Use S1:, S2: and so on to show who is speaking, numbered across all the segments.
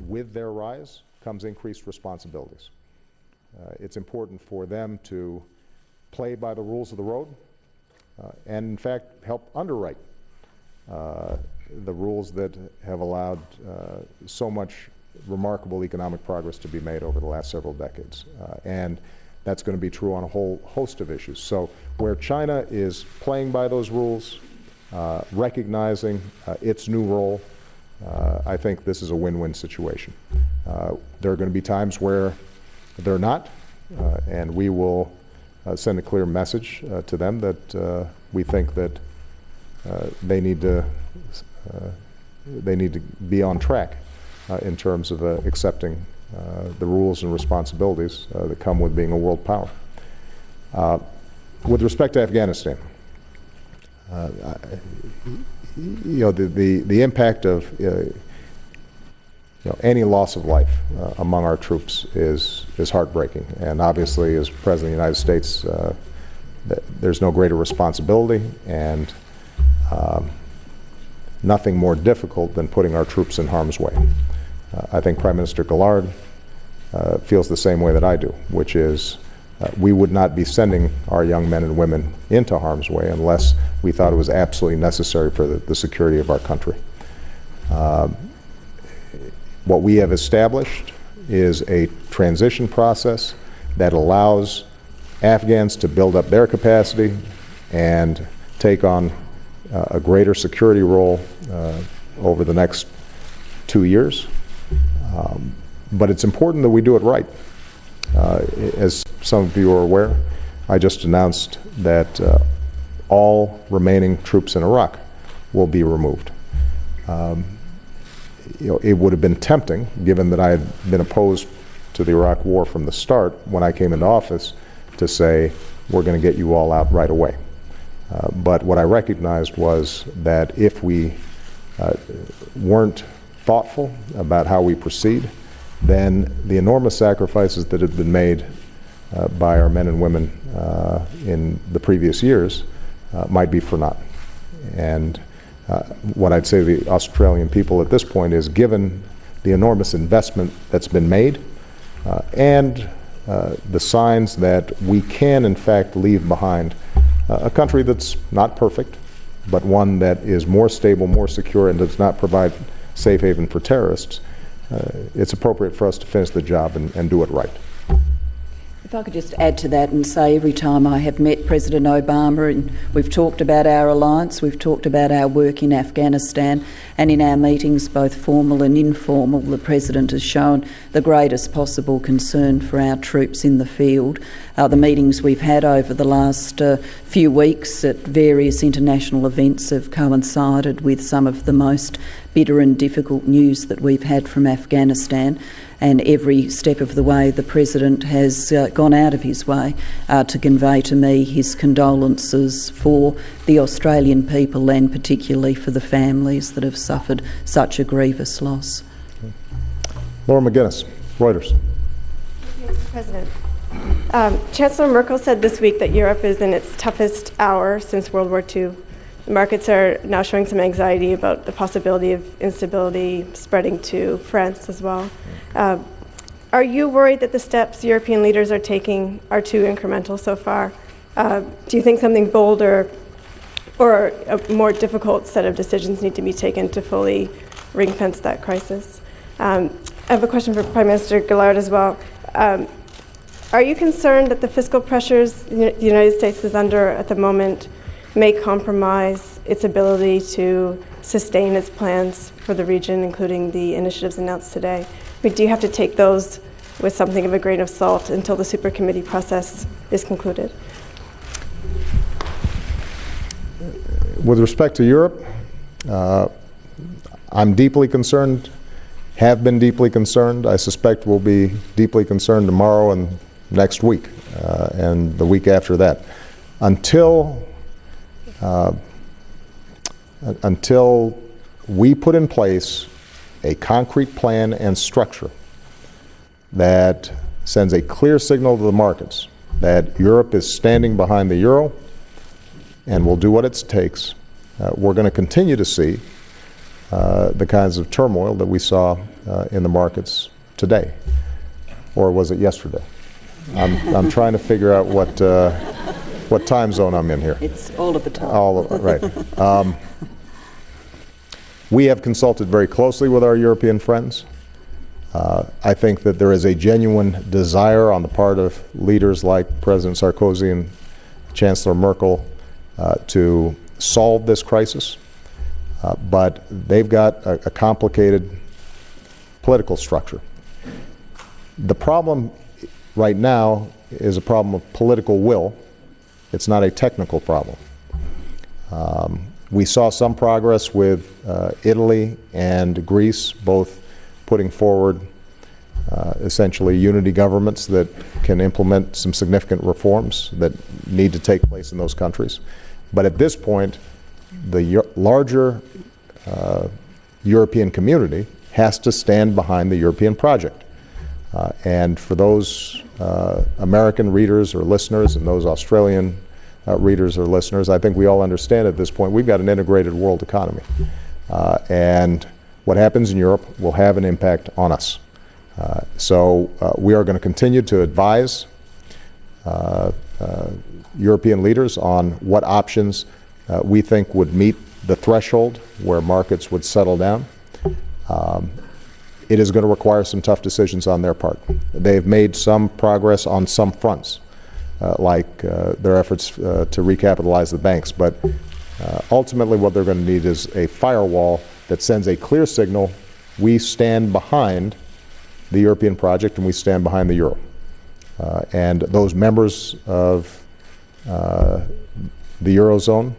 S1: with their rise comes increased responsibilities. It's important for them to play by the rules of the road and, in fact, help underwrite the rules that have allowed so much remarkable economic progress to be made over the last several decades. And that's going to be true on a whole host of issues. So where China is playing by those rules, recognizing its new role, I think this is a win-win situation. There are going to be times where they're not, and we will send a clear message to them that we think that they need to be on track in terms of accepting the rules and responsibilities that come with being a world power. With respect to Afghanistan, the impact of any loss of life among our troops is heartbreaking, and obviously, as President of the United States, there's no greater responsibility and nothing more difficult than putting our troops in harm's way. I think Prime Minister Gillard feels the same way that I do, which is we would not be sending our young men and women into harm's way unless we thought it was absolutely necessary for the security of our country. What we have established is a transition process that allows Afghans to build up their capacity and take on a greater security role over the next 2 years. But it's important that we do it right. As some of you are aware, I just announced that all remaining troops in Iraq will be removed. It would have been tempting, given that I had been opposed to the Iraq War from the start when I came into office, to say, we're going to get you all out right away. But what I recognized was that if we weren't thoughtful about how we proceed, then the enormous sacrifices that have been made by our men and women in the previous years might be for naught. And what I'd say to the Australian people at this point is, given the enormous investment that's been made and the signs that we can, in fact, leave behind a country that's not perfect, but one that is more stable, more secure, and does not provide safe haven for terrorists, it's appropriate for us to finish the job and do it right.
S2: If I could just add to that and say, every time I have met President Obama and we've talked about our alliance, we've talked about our work in Afghanistan, and in our meetings, both formal and informal, the President has shown the greatest possible concern for our troops in the field. The meetings we've had over the last few weeks at various international events have coincided with some of the most bitter and difficult news that we've had from Afghanistan. And every step of the way, the President has gone out of his way to convey to me his condolences for the Australian people and particularly for the families that have suffered such a grievous loss.
S1: Laura McGuinness, Reuters.
S3: Thank you, Mr. President. Chancellor Merkel said this week that Europe is in its toughest hour since World War II. The markets are now showing some anxiety about the possibility of instability spreading to France as well. Are you worried that the steps European leaders are taking are too incremental so far? Do you think something bolder or a more difficult set of decisions need to be taken to fully ring-fence that crisis? I have a question for Prime Minister Gillard as well. Are you concerned that the fiscal pressures the United States is under at the moment may compromise its ability to sustain its plans for the region, including the initiatives announced today? I mean, do you have to take those with something of a grain of salt until the super committee process is concluded?
S1: With respect to Europe, I'm deeply concerned, have been deeply concerned. I suspect we'll be deeply concerned tomorrow and next week and the week after that. Until we put in place a concrete plan and structure that sends a clear signal to the markets that Europe is standing behind the euro and will do what it takes, we're going to continue to see the kinds of turmoil that we saw in the markets today, or was it yesterday? I'm trying to figure out what time zone I'm in here.
S2: It's all of the time.
S1: Right. We have consulted very closely with our European friends. I think that there is a genuine desire on the part of leaders like President Sarkozy and Chancellor Merkel to solve this crisis, but they've got a complicated political structure. The problem right now is a problem of political will. It's not a technical problem. We saw some progress with Italy and Greece, both putting forward essentially unity governments that can implement some significant reforms that need to take place in those countries. But at this point, the larger European community has to stand behind the European project. And for those American readers or listeners and those Australian readers or listeners, I think we all understand at this point we've got an integrated world economy. And what happens in Europe will have an impact on us. So we are going to continue to advise European leaders on what options we think would meet the threshold where markets would settle down. It is going to require some tough decisions on their part. They've made some progress on some fronts, like their efforts to recapitalize the banks. But ultimately what they're going to need is a firewall that sends a clear signal: we stand behind the European project and we stand behind the euro. And those members of the Eurozone,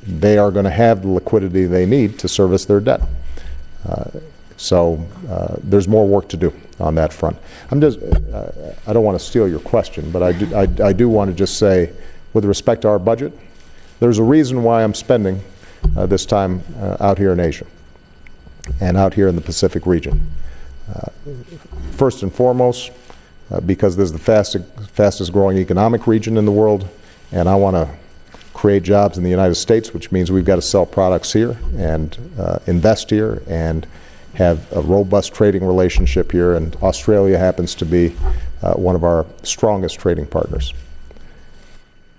S1: they are going to have the liquidity they need to service their debt. So there's more work to do on that front. I don't want to steal your question, but I do want to just say, with respect to our budget, there's a reason why I'm spending this time out here in Asia and out here in the Pacific region. First and foremost, because this is the fastest growing economic region in the world, and I want to create jobs in the United States, which means we've got to sell products here and invest here and have a robust trading relationship here, and Australia happens to be one of our strongest trading partners.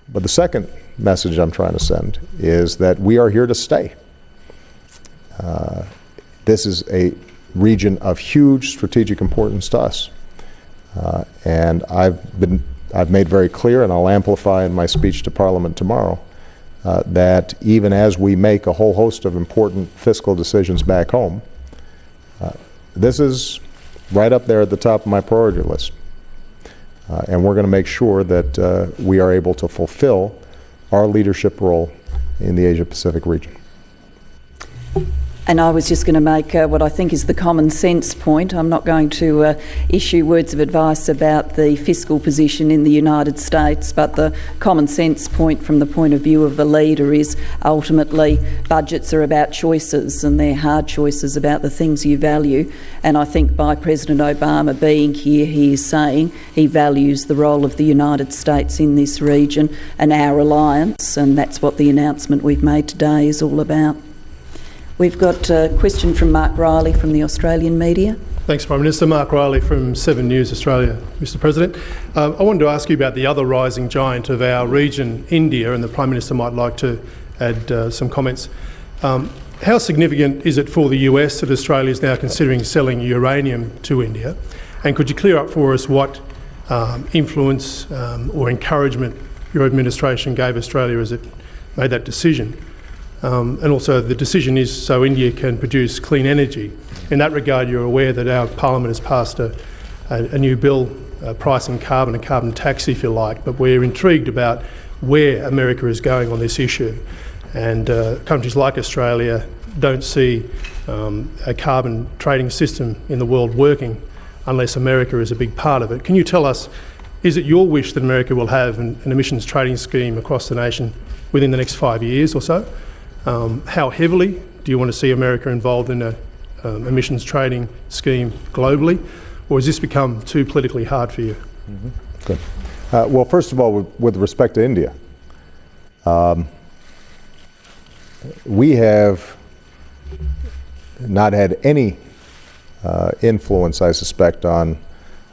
S1: But the second message I'm trying to send is that we are here to stay. This is a region of huge strategic importance to us. And I've made very clear, and I'll amplify in my speech to Parliament tomorrow, that even as we make a whole host of important fiscal decisions back home, this is right up there at the top of my priority list. And we're going to make sure that we are able to fulfill our leadership role in the Asia-Pacific region.
S2: And I was just going to make what I think is the common sense point. I'm not going to issue words of advice about the fiscal position in the United States, but the common sense point from the point of view of a leader is ultimately budgets are about choices, and they're hard choices about the things you value. And I think by President Obama being here, he is saying he values the role of the United States in this region and our alliance, and that's what the announcement we've made today is all about. We've got a question from Mark Riley from the Australian media.
S4: Thanks, Prime Minister. Mark Riley from 7 News Australia. Mr President, I wanted to ask you about the other rising giant of our region, India, and the Prime Minister might like to add some comments. How significant is it for the US that Australia is now considering selling uranium to India? And could you clear up for us what influence or encouragement your administration gave Australia as it made that decision? And also the decision is so India can produce clean energy. In that regard, you're aware that our Parliament has passed a new bill pricing carbon, a carbon tax if you like, but we're intrigued about where America is going on this issue. And countries like Australia don't see a carbon trading system in the world working unless America is a big part of it. Can you tell us, is it your wish that America will have an emissions trading scheme across the nation within the next 5 years or so? How heavily do you want to see America involved in an emissions trading scheme globally, or has this become too politically hard for you?
S1: Mm-hmm. Good. Well, first of all, with respect to India, we have not had any influence, I suspect, on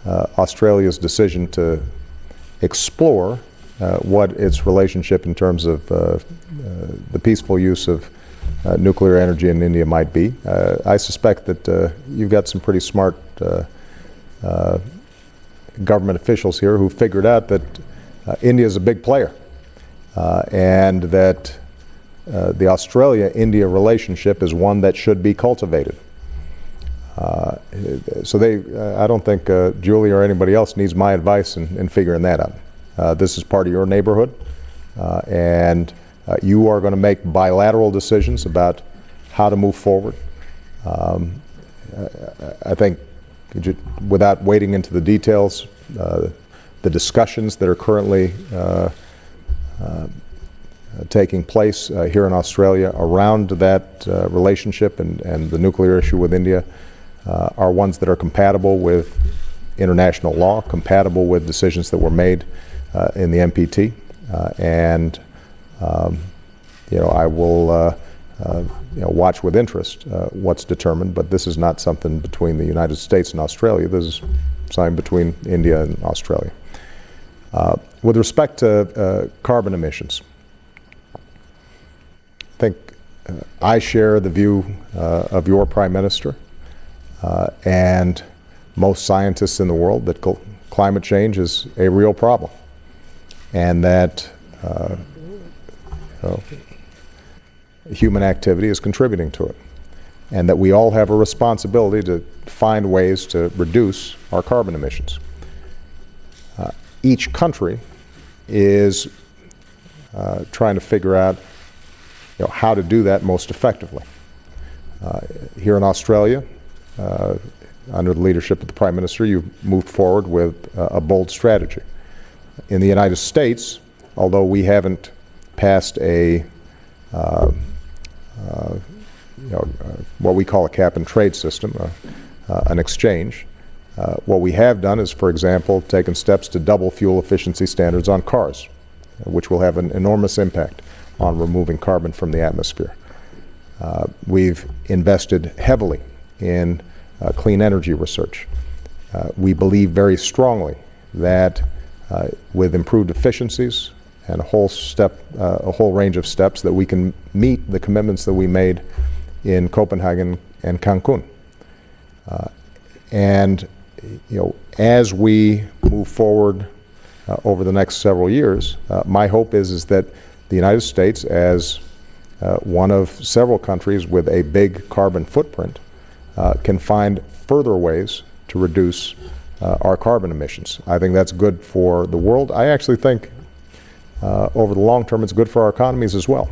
S1: Australia's decision to explore what its relationship in terms of the peaceful use of nuclear energy in India might be. I suspect that you've got some pretty smart government officials here who figured out that India is a big player and that the Australia-India relationship is one that should be cultivated. So I don't think Julie or anybody else needs my advice in figuring that out. This is part of your neighborhood, and you are going to make bilateral decisions about how to move forward. I think, without wading into the details, the discussions that are currently taking place here in Australia around that relationship and the nuclear issue with India are ones that are compatible with international law, compatible with decisions that were made in the NPT, and I will watch with interest what's determined. But this is not something between the United States and Australia. This is something between India and Australia. With respect to carbon emissions, I think I share the view of your Prime Minister and most scientists in the world that climate change is a real problem, and that human activity is contributing to it, and that we all have a responsibility to find ways to reduce our carbon emissions. Each country is trying to figure out how to do that most effectively. Here in Australia, under the leadership of the Prime Minister, you've moved forward with a bold strategy. In the United States, although we haven't passed what we call a cap and trade system, an exchange, what we have done is, for example, taken steps to double fuel efficiency standards on cars, which will have an enormous impact on removing carbon from the atmosphere. We've invested heavily in clean energy research. We believe very strongly that with improved efficiencies and a whole range of steps, that we can meet the commitments that we made in Copenhagen and Cancun. And as we move forward over the next several years, my hope is that the United States, as one of several countries with a big carbon footprint, can find further ways to reduce our carbon emissions. I think that's good for the world. I actually think over the long term it's good for our economies as well,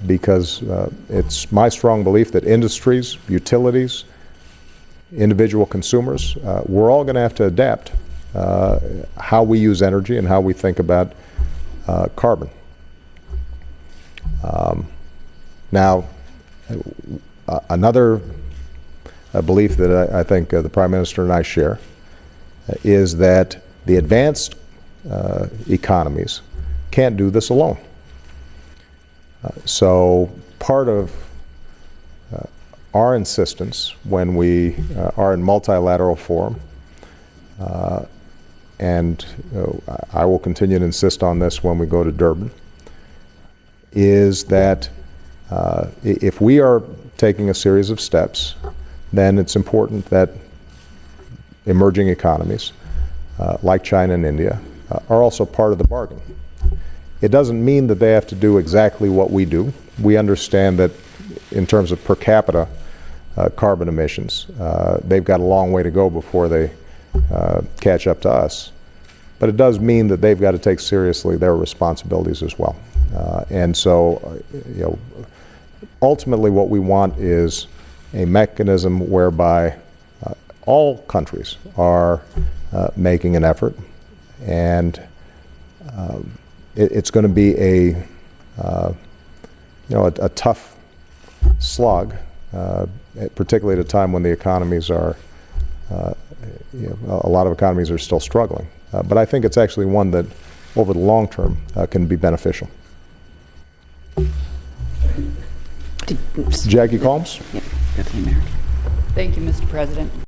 S1: because it's my strong belief that industries, utilities, individual consumers, we're all going to have to adapt how we use energy and how we think about carbon. Now, another belief that I think the Prime Minister and I share is that the advanced economies can't do this alone. So part of our insistence when we are in multilateral forum, and I will continue to insist on this when we go to Durban, is that if we are taking a series of steps, then it's important that emerging economies like China and India are also part of the bargain. It doesn't mean that they have to do exactly what we do. We understand that in terms of per capita carbon emissions, they've got a long way to go before they catch up to us. But it does mean that they've got to take seriously their responsibilities as well. And so, ultimately what we want is a mechanism whereby all countries are making an effort, and it's going to be a tough slog, particularly at a time when the economies are, a lot of economies are still struggling. But I think it's actually one that, over the long term, can be beneficial. Jackie Colmes?
S2: Yep, go to the American.
S5: Thank you, Mr. President.